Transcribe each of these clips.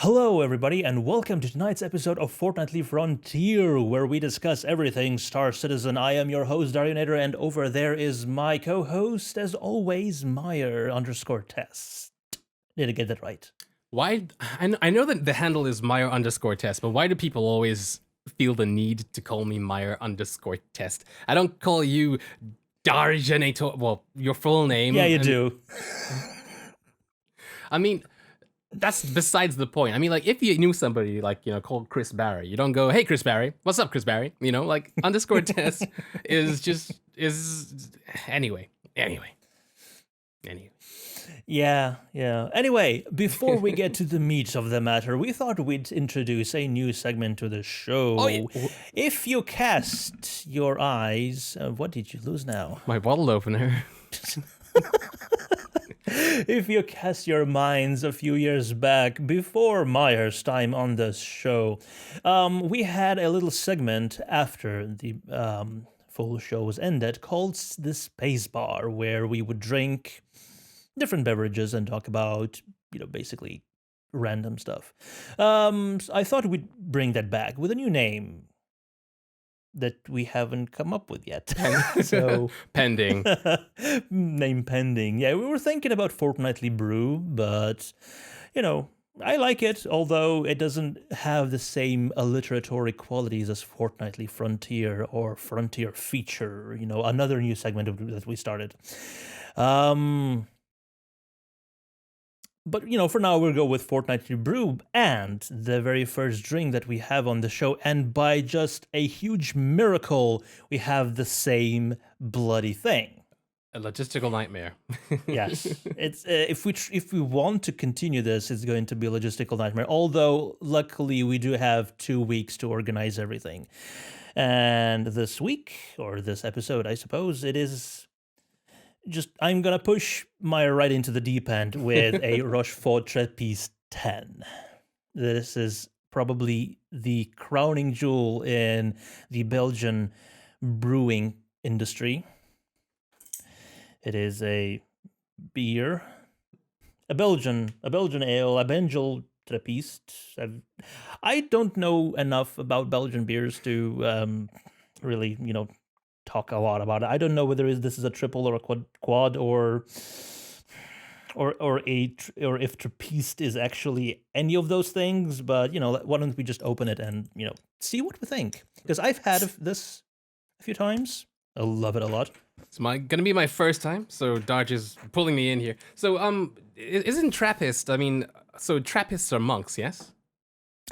Hello, everybody, and welcome to tonight's episode of Fortnightly Frontier, where we discuss everything Star Citizen. I am your host, Darjanator, and over there is my co-host, as always, Myre_test. Did I get that right? Why? I know that the handle is Myre_test, but why do people always feel the need to call me Myre_test? I don't call you Darjanator. Well, your full name. Yeah, you do. I mean, that's besides the point. I mean, like, if you knew somebody, like, called Chris Barry, you don't go, "Hey, Chris Barry, what's up, Chris Barry?" Like, _test is anyway. Yeah. Anyway, before we get to the meat of the matter, we thought we'd introduce a new segment to the show. Oh, yeah. If you cast your eyes, what did you lose now? My bottle opener. If you cast your minds a few years back, before Myre's time on this show, we had a little segment after the full show was ended called the Space Bar, where we would drink different beverages and talk about, basically random stuff. I thought we'd bring that back with a new name that we haven't come up with yet. So Pending. Name pending. Yeah, we were thinking about Fortnightly Brew, but I like it, although it doesn't have the same alliteratory qualities as Fortnightly Frontier or Frontier Feature, another new segment that we started. But, for now, we'll go with Fortnightly Brew and the very first drink that we have on the show. And by just a huge miracle, we have the same bloody thing. A logistical nightmare. Yes, it's if we want to continue this, it's going to be a logistical nightmare. Although, luckily, we do have 2 weeks to organize everything. And this week, or this episode, I suppose, it is I'm gonna push Myre right into the deep end with a Rochefort Trappiste 10. This is probably the crowning jewel in the Belgian brewing industry. It is a beer, a Belgian ale, a Belgian Trappiste. I don't know enough about Belgian beers to really, talk a lot about it. I don't know whether this is a triple or a quad or if Trappiste is actually any of those things. But why don't we just open it and see what we think? Because I've had this a few times. I love it a lot. It's gonna be my first time, so Dodge is pulling me in here. So isn't Trappist? I mean, so Trappists are monks, yes?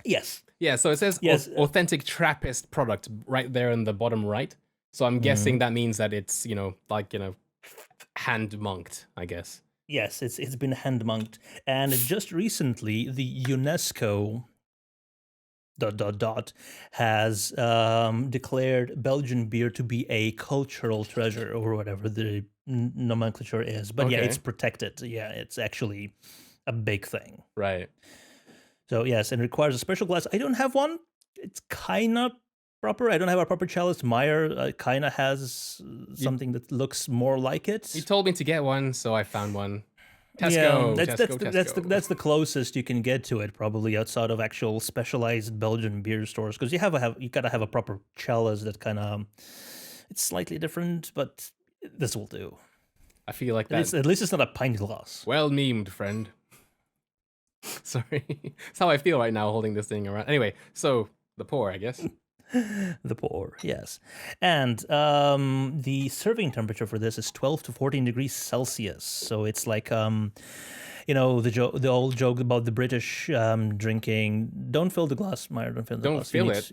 Yes. Yeah. So it says yes. Authentic Trappist product right there in the bottom right. So I'm guessing that means that it's, hand monked, I guess. Yes, it's been hand monked. And just recently, the UNESCO has declared Belgian beer to be a cultural treasure, or whatever the nomenclature is. But yeah, it's protected. Yeah, it's actually a big thing. Right. So yes, and requires a special glass. I don't have one. It's kind of proper. I don't have a proper chalice. Myre kind of has something that looks more like it. You told me to get one, so I found one. Tesco. Yeah, that's the closest you can get to it, probably, outside of actual specialized Belgian beer stores, because you gotta have a proper chalice that kind of, it's slightly different, but this will do. I feel like that. At least it's not a pint glass. Well memed, friend. Sorry, that's how I feel right now holding this thing around. Anyway, so the pour, I guess. The pour, yes. And the serving temperature for this is 12 to 14 degrees Celsius. So it's like, the old joke about the British drinking. Don't fill the glass, Myre. Don't fill the glass.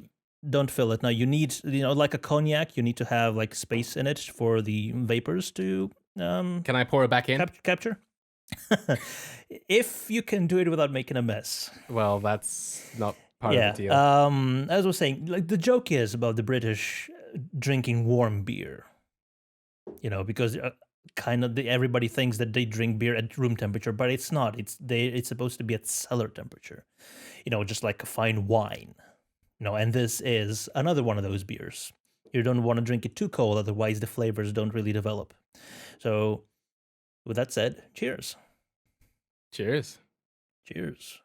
Don't fill it. No, you need, like a cognac, you need to have like space in it for the vapors to. Can I pour it back in? Capture. If you can do it without making a mess. Well, that's not part of the deal. As I was saying, like, the joke is about the British drinking warm beer. Because everybody thinks that they drink beer at room temperature, but it's not. It's supposed to be at cellar temperature. Just like a fine wine. And this is another one of those beers. You don't want to drink it too cold, otherwise the flavors don't really develop. So, with that said, cheers. Cheers. Cheers.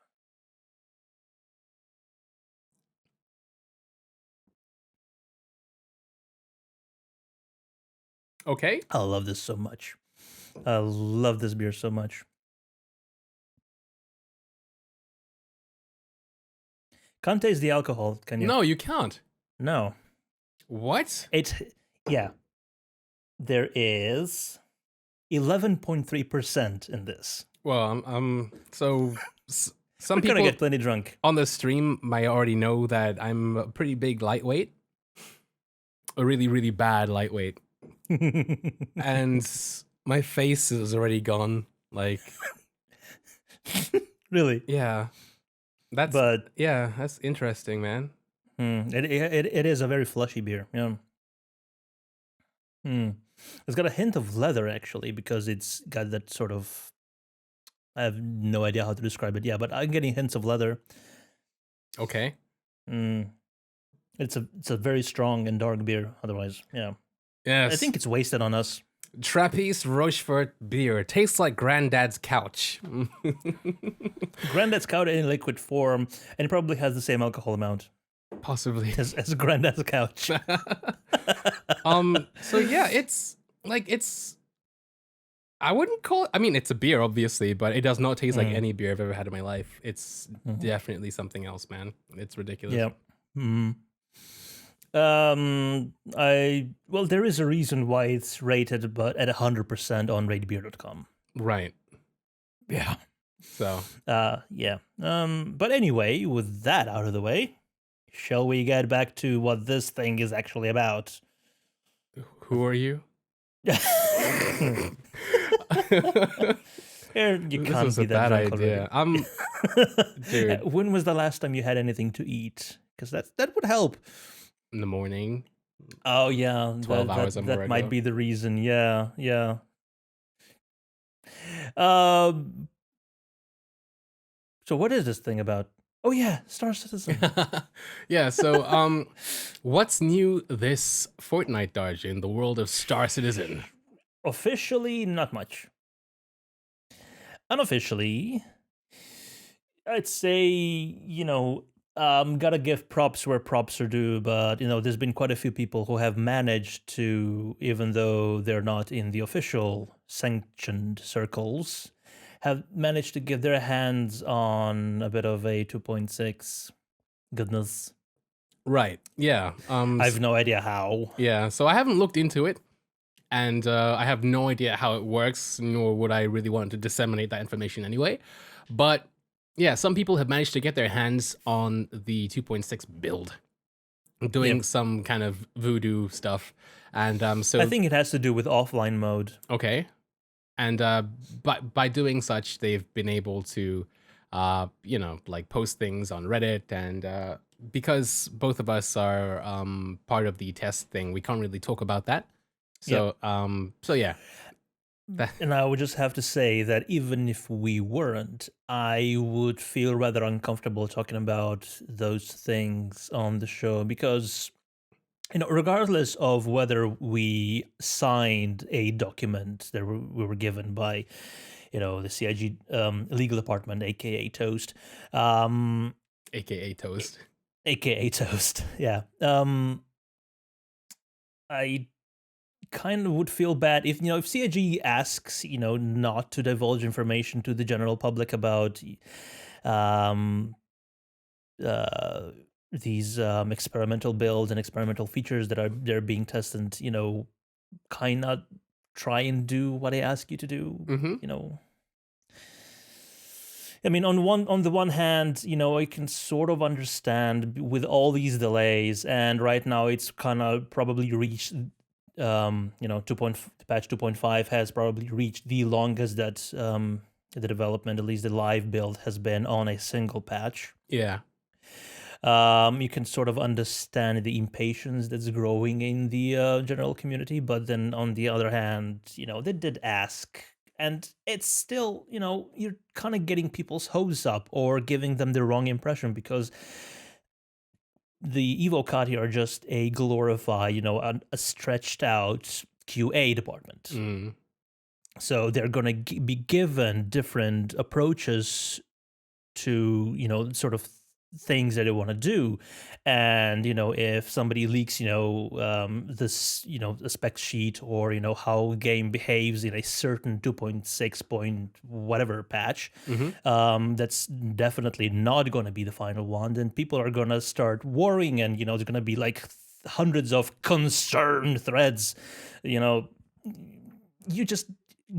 Okay. I love this so much. I love this beer so much. Can't taste the alcohol, can you? No, you can't. No. What? It's, yeah. There is 11.3% in this. Well, so some We're gonna people get plenty drunk. on the stream might already know that I'm a pretty big lightweight, a really, really bad lightweight. And my face is already gone. Like, Really? yeah, that's But that's interesting, man. it is a very flushy beer. Yeah. It's got a hint of leather actually, because it's got that sort of. I have no idea how to describe it. Yeah, but I'm getting hints of leather. Okay. It's a very strong and dark beer. Otherwise, yeah. Yes. I think it's wasted on us. Trappist Rochefort beer tastes like Granddad's couch. Granddad's couch in liquid form, and it probably has the same alcohol amount Possibly. as Granddad's couch. So yeah, it's I wouldn't call it, I mean, it's a beer, obviously, but it does not taste like any beer I've ever had in my life. It's definitely something else, man. It's ridiculous. Yeah. Well, there is a reason why it's rated, but at 100% on ratebeer.com. Right. Yeah. So. Yeah. But anyway, with that out of the way, shall we get back to what this thing is actually about? Who are you? You This can't was be a that bad drunk idea. already. Dude. When was the last time you had anything to eat? Because that would help. In the morning. Oh yeah, 12 hours or more that might ago. be the reason. Yeah, yeah. So what is this thing about? Oh yeah, Star Citizen. Yeah, so what's new this fortnight, Darj, in the world of Star Citizen? Officially, not much. Unofficially, I'd say, gotta give props where props are due, but there's been quite a few people who have managed to, even though they're not in the official sanctioned circles, have managed to get their hands on a bit of a 2.6 goodness. Right. Yeah. I have no idea how. Yeah. So I haven't looked into it, and I have no idea how it works, nor would I really want to disseminate that information anyway. But yeah, some people have managed to get their hands on the 2.6 build, doing some kind of voodoo stuff, and so I think it has to do with offline mode. okay, and by doing such, they've been able to, like post things on Reddit, and because both of us are part of the test thing, we can't really talk about that. So so yeah. And I would just have to say that even if we weren't, I would feel rather uncomfortable talking about those things on the show because, regardless of whether we signed a document that we were given by, the CIG legal department, aka Toast, AKA Toast. aka Toast, yeah. I kind of would feel bad if CIG asks not to divulge information to the general public about these experimental builds and experimental features that they're being tested, kind of try and do what I ask you to do. I mean, on the one hand, I can sort of understand with all these delays, and right now it's kind of probably reached, patch 2.5 has probably reached the longest that the development, at least the live build, has been on a single patch. Yeah. You can sort of understand the impatience that's growing in the general community, but then on the other hand, they did ask. And it's still, you're kind of getting people's hopes up or giving them the wrong impression because the Evocati are just a glorified, a stretched out QA department. So they're going to be given different approaches to, sort of things that they want to do. And if somebody leaks this a spec sheet, or how game behaves in a certain 2.6 point whatever patch, that's definitely not going to be the final one. Then people are going to start worrying, and there's going to be like hundreds of concerned threads. You just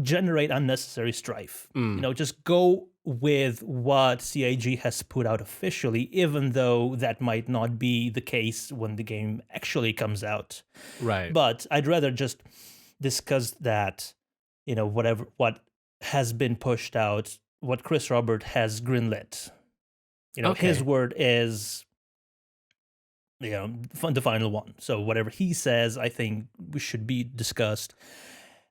generate unnecessary strife. Just go with what CIG has put out officially, even though that might not be the case when the game actually comes out. Right. But I'd rather just discuss that, what has been pushed out, what Chris Robert has greenlit. His word is the final one. So whatever he says, I think we should be discussed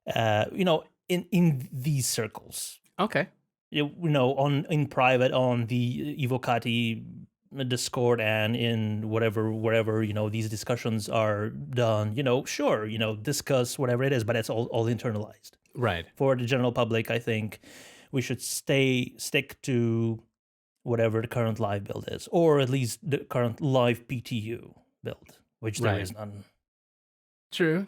in these circles. Okay. In private, on the Evocati Discord, and in wherever these discussions are done. Sure, discuss whatever it is, but it's all internalized. Right. For the general public, I think we should stick to whatever the current live build is, or at least the current live PTU build, which there is none. True.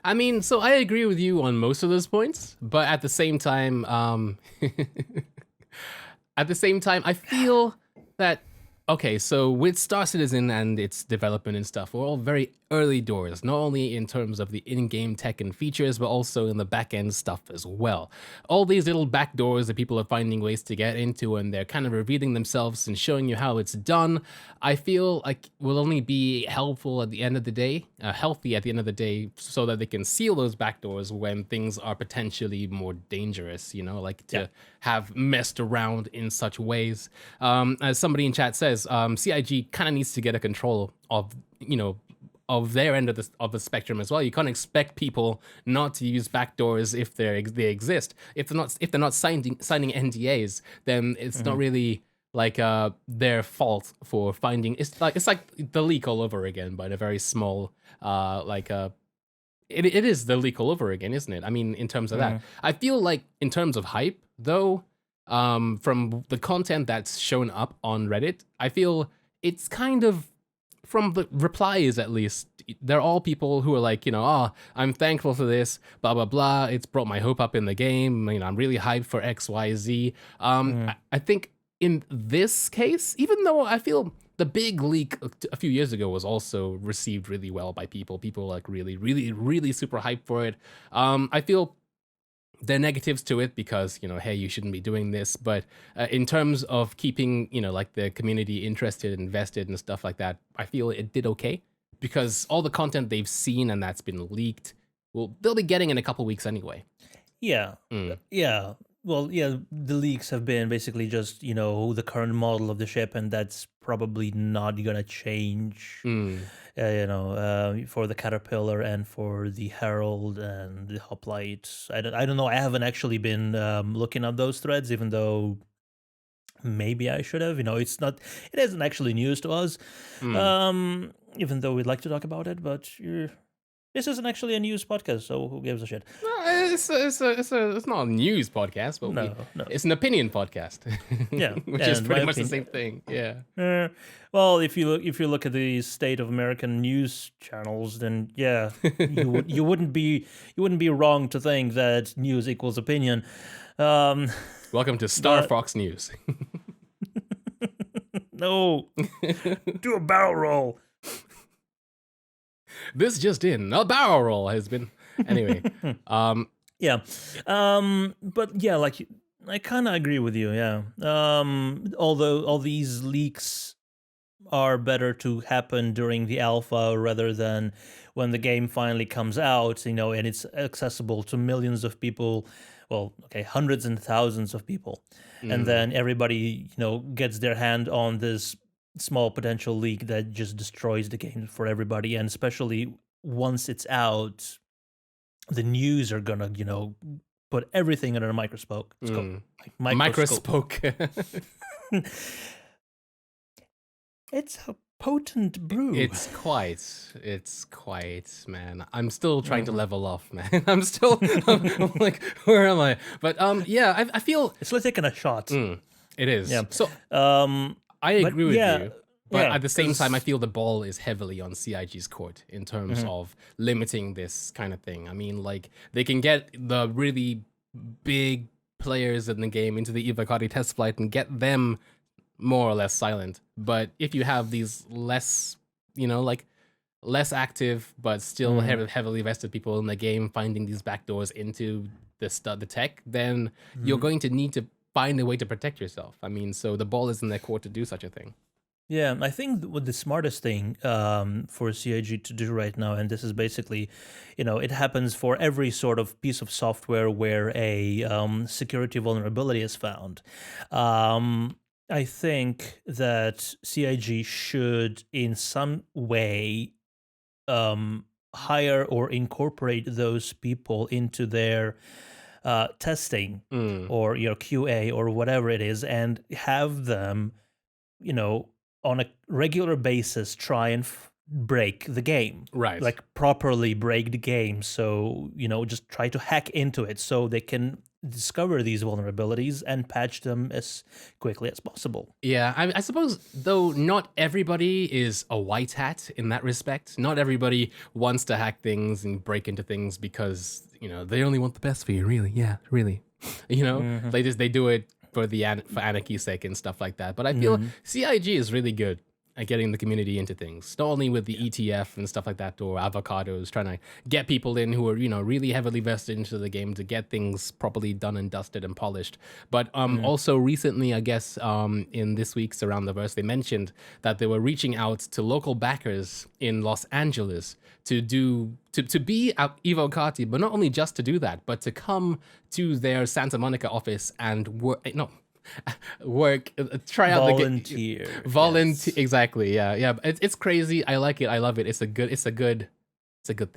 I mean, so I agree with you on most of those points, but at the same time, I feel that, okay, so with Star Citizen and its development and stuff, we're all very early doors, not only in terms of the in-game tech and features, but also in the back-end stuff as well. All these little back doors that people are finding ways to get into, and they're kind of revealing themselves and showing you how it's done, I feel like will only be helpful at the end of the day, healthy at the end of the day, so that they can seal those back doors when things are potentially more dangerous, like to have messed around in such ways. As somebody in chat says, CIG kind of needs to get a control of, of their end of the spectrum as well. You can't expect people not to use backdoors if they exist. If they're not signing NDAs, then it's not really like their fault for finding. It's like the leak all over again, but a very small it is the leak all over again, isn't it? I mean, in terms of that, I feel like in terms of hype though, from the content that's shown up on Reddit, I feel it's kind of, from the replies at least, they're all people who are like, I'm thankful for this, blah, blah, blah. It's brought my hope up in the game. I'm really hyped for X, Y, Z. I think in this case, even though I feel the big leak a few years ago was also received really well by people, like really, really, really super hyped for it. I feel there are negatives to it because, hey, you shouldn't be doing this. But in terms of keeping, like the community interested, invested and stuff like that, I feel it did okay, because all the content they've seen and that's been leaked, well, they'll be getting in a couple weeks anyway. Yeah. Yeah. Well, yeah, the leaks have been basically just, the current model of the ship, and that's probably not going to change, for the Caterpillar and for the Herald and the Hoplite. I don't know. I haven't actually been looking at those threads, even though maybe I should have. It isn't actually news to us, even though we'd like to talk about it, but this isn't actually a news podcast, so who gives a shit? It's not a news podcast, but no. It's an opinion podcast. Yeah, which is pretty much the same thing. Yeah. Well, if you look at the state of American news channels, then yeah, you wouldn't be wrong to think that news equals opinion. Welcome to Star Fox News. No, do a barrel roll. This just in, a barrel roll has been. Anyway, yeah, but yeah, like I kind of agree with you. Yeah, although all these leaks are better to happen during the alpha rather than when the game finally comes out, and it's accessible to millions of people. Well, okay, hundreds and thousands of people, and then everybody gets their hand on this small potential leak that just destroys the game for everybody. And especially once it's out, the news are gonna put everything under a microscope. Microscope. It's a potent brew. It's quite, man. I'm still trying to level off, man. I'm like, where am I? But yeah, I feel it's like taking a shot. It is. Yeah. So I But agree with yeah, you. But yeah, at the same time, I 'cause- feel the ball is heavily on CIG's court in terms of limiting this kind of thing. I mean, like, they can get the really big players in the game into the Evocati test flight and get them more or less silent. But if you have these less, like less active but still heavily vested people in the game finding these backdoors into the tech, then you're going to need to find a way to protect yourself. I mean, so the ball is in their court to do such a thing. Yeah, I think what the smartest thing for CIG to do right now, and this is basically, it happens for every sort of piece of software where a security vulnerability is found. I think that CIG should, in some way, hire or incorporate those people into their testing or QA or whatever it is, and have them, on a regular basis try and break the game, Right. like properly break the game. So, just try to hack into it so they can discover these vulnerabilities and patch them as quickly as possible. Yeah, I suppose, though, not everybody is a white hat in that respect. Not everybody wants to hack things and break into things because, they only want the best for you, really. Yeah, really. They do it for for anarchy's sake and stuff like that. But I feel CIG is really good at getting the community into things, not only with the ETF and stuff like that, or avocados, trying to get people in who are, really heavily vested into the game to get things properly done and dusted and polished. But also recently, I guess, in this week's Around the Verse, they mentioned that they were reaching out to local backers in Los Angeles to be at Evocati, but not only just to do that, but to come to their Santa Monica office and try out Volunteer. volunteer. Yes. Exactly. Yeah. It's crazy. I like it. I love it. It's a good thing. It's a good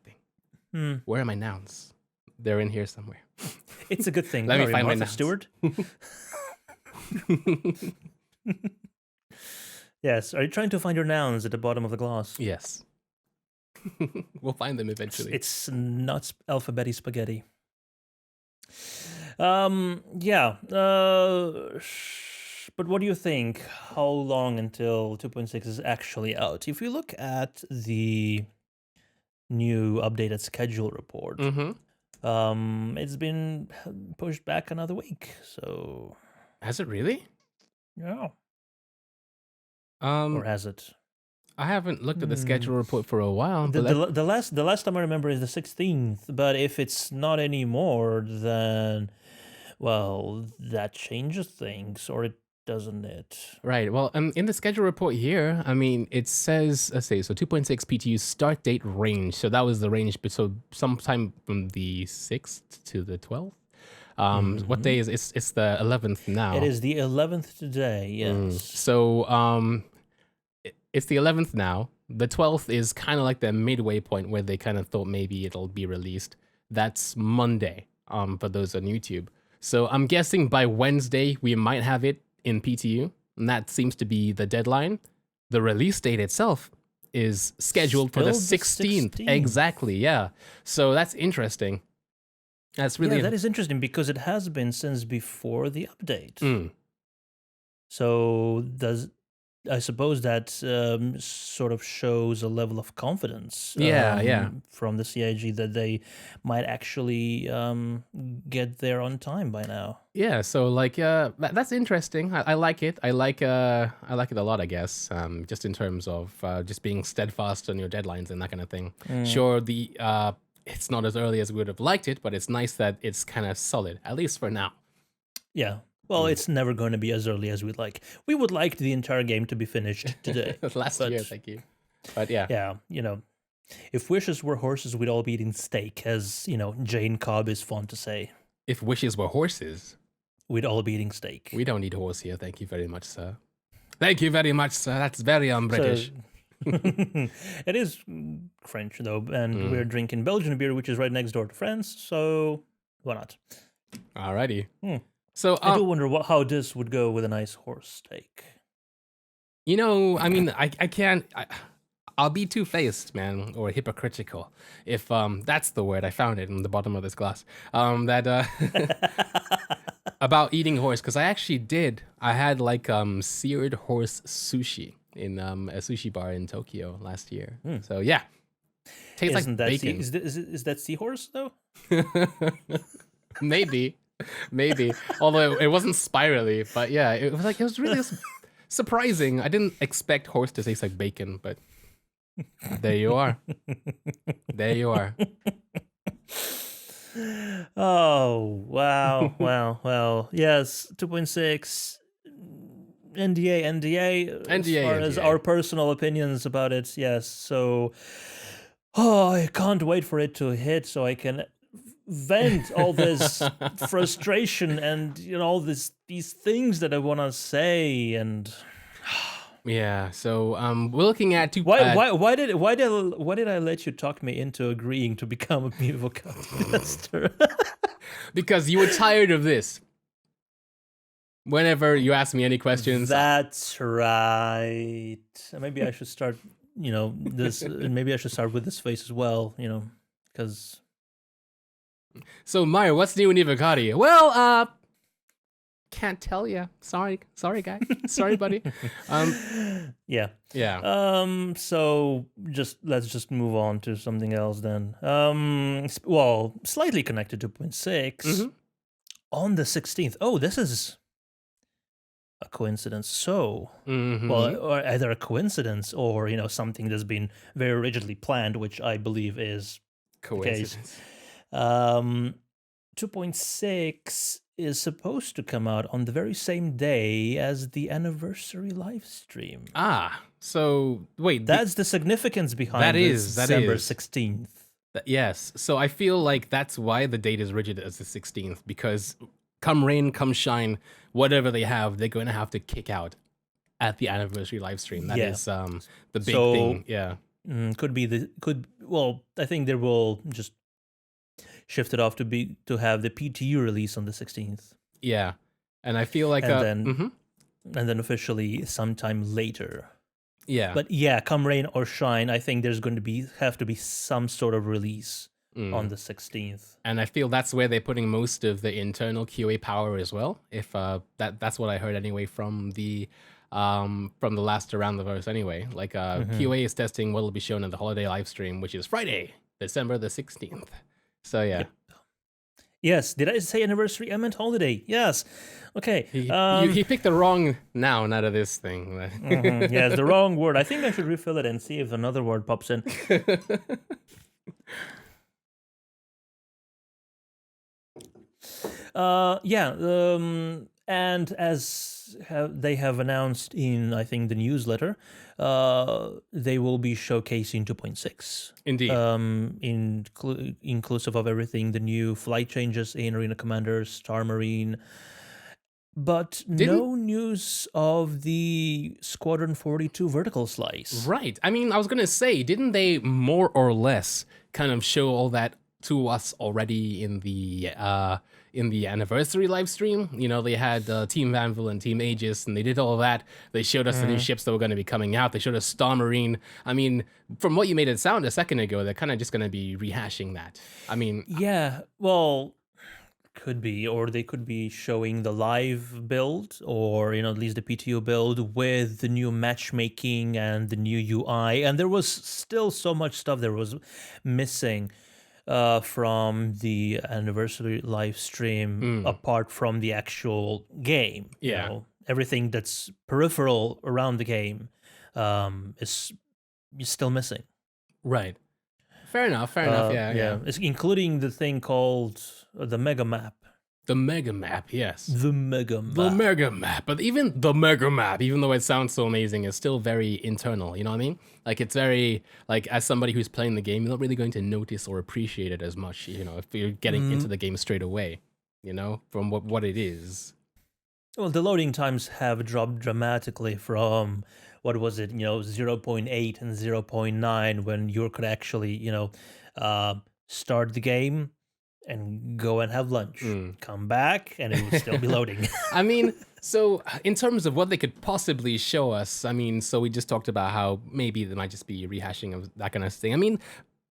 thing. Where are my nouns? They're in here somewhere. It's a good thing. Let me find my Martha nouns. Stewart. Yes. Are you trying to find your nouns at the bottom of the glass? Yes. We'll find them eventually. It's not alphabetic spaghetti. Yeah. But what do you think? How long until 2.6 is actually out? If you look at the new updated schedule report, it's been pushed back another week. So Has it really? yeah. Or has it? I haven't looked at the schedule report for a while. The last time I remember is the 16th. But if it's not anymore, then well, that changes things, or it doesn't it? Right. Well, in the schedule report here, I mean, it says, let's say, so 2.6 PTU start date range. So that was the range, but so sometime from the 6th to the 12th. What day is it's the 11th now? It is the 11th today. Yes. So it's the 11th now. The 12th is kind of like the midway point where they kind of thought maybe it'll be released. That's Monday. For those on YouTube. So I'm guessing by Wednesday we might have it in PTU, and that seems to be the deadline. The release date itself is scheduled for the 16th. Exactly, yeah. So that's interesting. That's really that is interesting because it has been since before the update. So I suppose that sort of shows a level of confidence from the CIG that they might actually get there on time by now. Yeah, so like that's interesting. I like it. I like it a lot, I guess. Just in terms of just being steadfast on your deadlines and that kind of thing. Sure, it's not as early as we would have liked it, but it's nice that it's kind of solid, at least for now. Yeah. Well, it's never going to be as early as we'd like. We would like the entire game to be finished today. Last year, thank you. But yeah. Yeah, if wishes were horses, we'd all be eating steak, as, Jane Cobb is fond to say. If wishes were horses, we'd all be eating steak. We don't eat horse here. Thank you very much, sir. Thank you very much, sir. That's very un-British. It is French, though, and we're drinking Belgian beer, which is right next door to France, so why not? Alrighty. So I do wonder how this would go with a nice horse steak. I mean, I can't. I'll be two-faced, man, or hypocritical, if that's the word. I found it in the bottom of this glass. about eating horse, because I actually did. I had like seared horse sushi in a sushi bar in Tokyo last year. So yeah, tastes Isn't like that bacon. is that seahorse though? Maybe, maybe. Although it wasn't spirally, but yeah, it was really surprising. I didn't expect horse to taste like bacon, but there you are. There you are. Oh, wow. Well, yes, 2.6 NDA as NDA, far as NDA. our personal opinions about it. Yes. So I can't wait for it to hit so I can vent all this frustration and all these things that I want to say. And Yeah. So we're looking at two. why did I let you talk me into agreeing to become a Mevo podcaster? Because you were tired of this. Whenever you ask me any questions, That's right. Maybe I should start, this. Maybe I should start with this face as well, because. So Myre, what's new in Ivocati? Well, can't tell you. Sorry, guy. Sorry, buddy. Yeah. Yeah. So let's just move on to something else then. Slightly connected to 2.6 on the 16th. Oh, this is a coincidence. So, or either a coincidence or something that's been very rigidly planned, which I believe is Coincidence. the case. 2.6 is supposed to come out on the very same day as the anniversary live stream. So wait, That's the significance behind that this is December 16th. Yes. So I feel like that's why the date is rigid as the 16th, because come rain, come shine, whatever they have, they're going to have to kick out at the anniversary live stream. That is the big thing. Yeah. I think they will just shift it off to have the PTU release on the 16th. Yeah. And I feel like and then officially sometime later. Yeah. But yeah, come rain or shine, I think there's going to have to be some sort of release on the 16th. And I feel that's where they're putting most of the internal QA power as well. If that's what I heard anyway from the last around the verse anyway. Like QA is testing what will be shown in the holiday live stream, which is Friday, December the 16th. So yeah. Yep. Yes, did I say anniversary? I meant holiday. Yes. Okay. He picked the wrong noun out of this thing. Yeah, it's the wrong word. I think I should refill it and see if another word pops in. And as they have announced in, I think, the newsletter, they will be showcasing 2.6. Indeed. Inclusive of everything, the new flight changes in Arena Commander, Star Marine, but no news of the Squadron 42 vertical slice. Right. I mean, I was going to say, didn't they more or less kind of show all that to us already in the anniversary live stream? They had Team Anvil and Team Aegis, and they did all that. They showed us the new ships that were going to be coming out. They showed us Star Marine. I mean, from what you made it sound a second ago, they're kind of just going to be rehashing that. I mean... Yeah, well... Could be, or they could be showing the live build, or at least the PTO build with the new matchmaking and the new UI. And there was still so much stuff that was missing from the anniversary live stream, apart from the actual game. Yeah, everything that's peripheral around the game is still missing. Right. Fair enough. Yeah. It's including the thing called the Mega Map. The Mega Map, yes. The Mega Map. But even the Mega Map, even though it sounds so amazing, is still very internal. You know what I mean? Like, it's very, like, as somebody who's playing the game, you're not really going to notice or appreciate it as much, if you're getting into the game straight away, from what it is. Well, the loading times have dropped dramatically from... What was it, 0.8 and 0.9 when you could actually, start the game and go and have lunch, come back, and it would still be loading. I mean, so in terms of what they could possibly show us, I mean, so we just talked about how maybe there might just be rehashing of that kind of thing. I mean,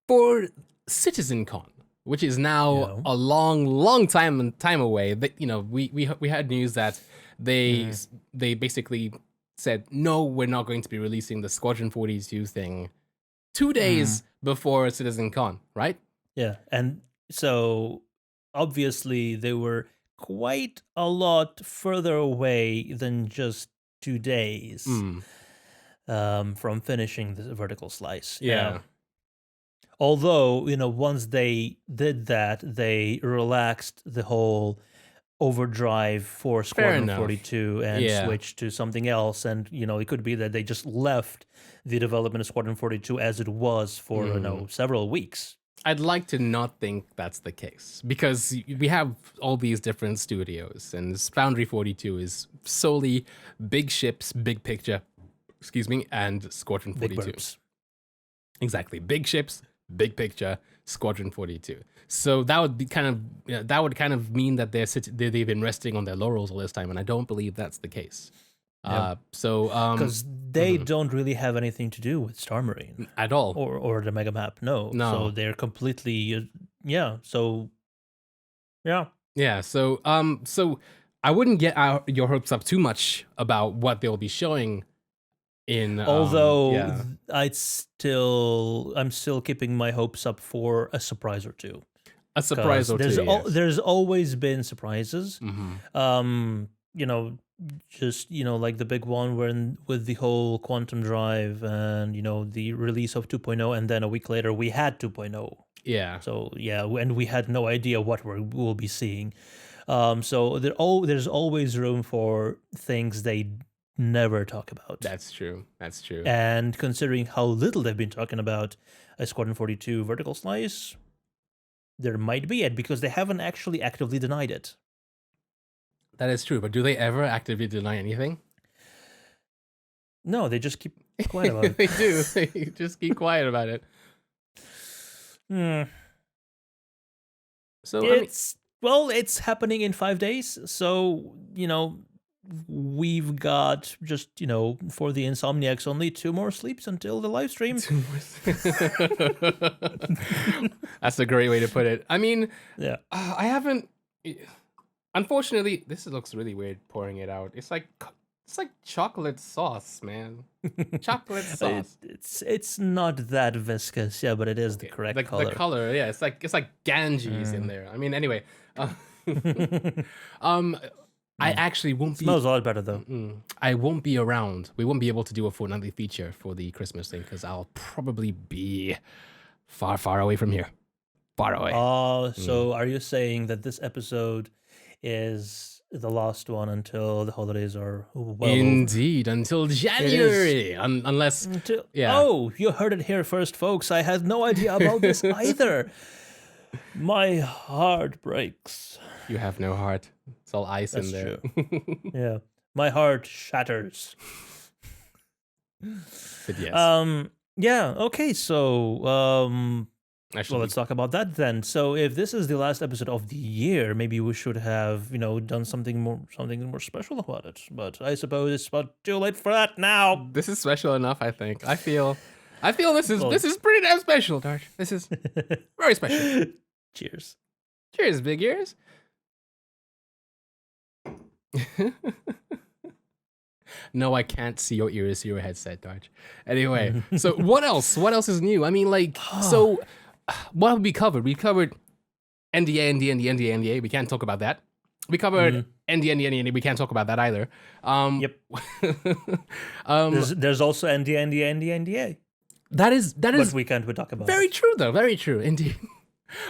for CitizenCon, which is now a long time away. That we had news that they basically said no, we're not going to be releasing the Squadron 42 thing 2 days before CitizenCon, right? Yeah, and so obviously they were quite a lot further away than just 2 days from finishing the vertical slice. Yeah. Although, once they did that, they relaxed the whole overdrive for Squadron 42 and switched to something else. And, it could be that they just left the development of Squadron 42 as it was for, several weeks. I'd like to not think that's the case, because we have all these different studios, and Foundry 42 is solely big ships, big picture, and Squadron 42. Big burps. Exactly. Big ships, big picture, Squadron 42. So that would be kind of mean that they've been resting on their laurels all this time, and I don't believe that's the case. Because they don't really have anything to do with Star Marine at all, or the mega map. No. So they're completely So I wouldn't get your hopes up too much about what they'll be showing. Although I'm still keeping my hopes up for a surprise or two. A surprise or two. There's always been surprises. Just like the big one with the whole quantum drive and the release of 2.0, and then a week later we had 2.0. Yeah. So and we had no idea what we'll be seeing. So there's always room for things they never talk about. That's true. And considering how little they've been talking about a Squadron 42 vertical slice, there might be it, because they haven't actually actively denied it. That is true, but do they ever actively deny anything? No, they just keep quiet about it. They do. They just keep quiet about it. So it's happening in 5 days. So, we've got just, for the Insomniacs, only 2 more sleeps until the live stream. That's a great way to put it. I mean, I haven't. Unfortunately, this looks really weird pouring it out. It's like chocolate sauce, man. Chocolate sauce. It's not that viscous, but it is the correct color. The color, it's like Ganges in there. I mean, anyway. I actually won't be. Smells a lot better though. I won't be around. We won't be able to do a fortnightly feature for the Christmas thing, because I'll probably be far, far away from here. Far away. So are you saying that this episode is the last one until the holidays are Indeed, until January, unless Oh, you heard it here first, folks. I had no idea about this either. My heart breaks. You have no heart. It's all ice in there. True. My heart shatters. But yes. Okay, so let's talk about that then. So if this is the last episode of the year, maybe we should have, done something more special about it. But I suppose it's about too late for that now. This is special enough, I think. I feel this is pretty damn special, Darj. This is very special. Cheers. Cheers, big ears. No, I can't see your ears through your headset, Darj. Anyway, so what else? What else is new? I mean, so what have we covered? We covered NDA. We can't talk about that. We covered NDA. We can't talk about that either. Yep. There's also NDA. That is. But we can't talk about. Very true, though. Very true, indeed.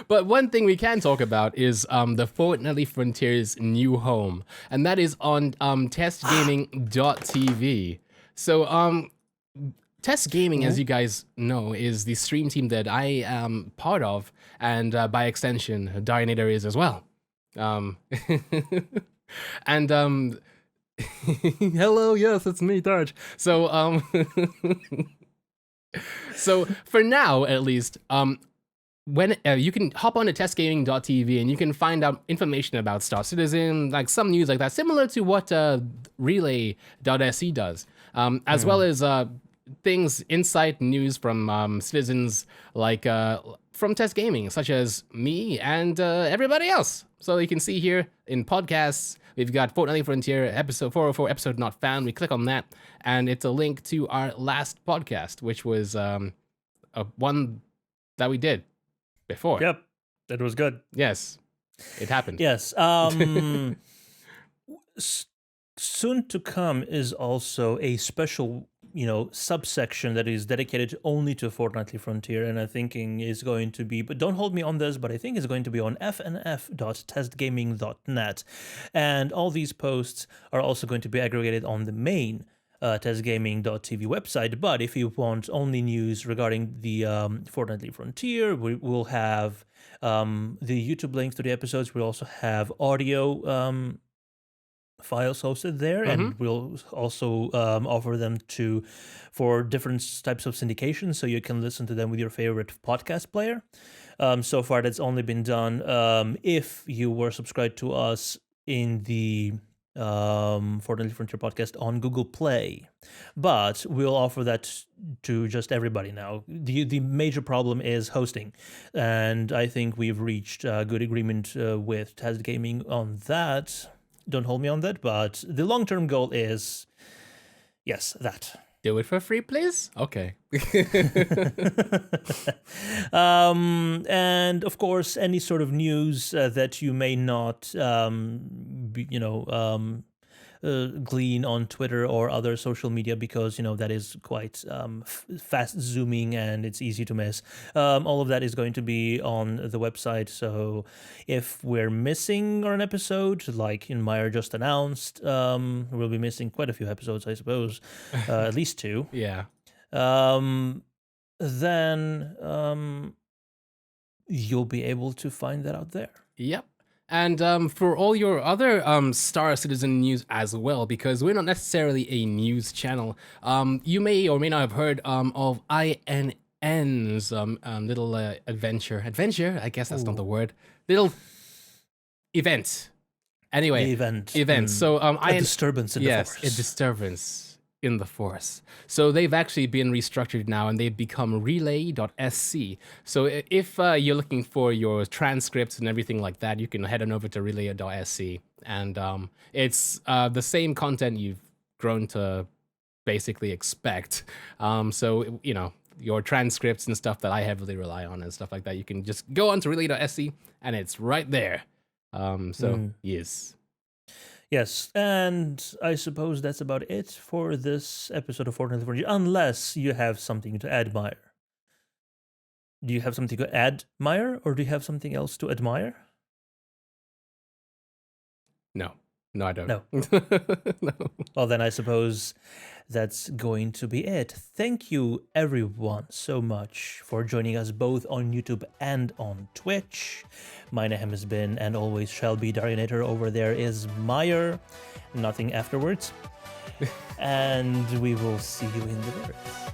But one thing we can talk about is the Fortnightly Frontier's new home, and that is on testgaming.tv. So Test Gaming, as you guys know, is the stream team that I am part of, and by extension, Darjanator is as well. And hello, yes, it's me, Darj. So for now, at least, when you can hop on to testgaming.tv and you can find out information about Star Citizen, like some news like that, similar to what relay.se does, as well as things, insight, news from citizens like from Test Gaming, such as me and everybody else. So you can see here in podcasts, we've got Fortnightly Frontier, episode 404, episode not found. We click on that, and it's a link to our last podcast, which was one that we did before. Yep, that was good. Yes, it happened. Yes. Soon to come is also a special, subsection that is dedicated only to Fortnightly Frontier, and I'm thinking is going to be, but don't hold me on this, but I think it's going to be on fnf.testgaming.net, and all these posts are also going to be aggregated on the main testgaming.tv website. But if you want only news regarding the Fortnightly Frontier, we will have the YouTube links to the episodes. We'll also have audio files hosted there, and we'll also offer them for different types of syndication, so you can listen to them with your favorite podcast player. So far, that's only been done if you were subscribed to us in the Fortnitely Frontier podcast on Google Play, but we'll offer that to just everybody now. The major problem is hosting, and I think we've reached a good agreement with Test Gaming on that. Don't hold me on that, but the long-term goal is, yes, that. Do it for free, please? Okay. And of course, any sort of news that you may not, glean on Twitter or other social media, because that is quite fast zooming and it's easy to miss. All of that is going to be on the website. So if we're missing on an episode, like Myre just announced, we'll be missing quite a few episodes, I suppose, at least 2. Yeah. Then you'll be able to find that out there. Yep. And for all your other Star Citizen news as well, because we're not necessarily a news channel, you may or may not have heard of INN's little adventure. Adventure? I guess that's not the word. Little event. Anyway. The event. So a disturbance in the force. Yes, a disturbance in the force. So they've actually been restructured now, and they've become relay.sc. So if you're looking for your transcripts and everything like that, you can head on over to relay.sc, and it's the same content you've grown to basically expect. So your transcripts and stuff that I heavily rely on and stuff like that, you can just go on to relay.sc, and it's right there. Yes. Yes, and I suppose that's about it for this episode of Fortnite Frontier, unless you have something to add, Myre. Do you have something to add, Myre, or do you have something else to admire? No, I don't. No. No. Well, then I suppose that's going to be it. Thank you, everyone, so much for joining us both on YouTube and on Twitch. My name has been, and always shall be, Darjanator. Over there is Myre. Nothing afterwards. And we will see you in the verse.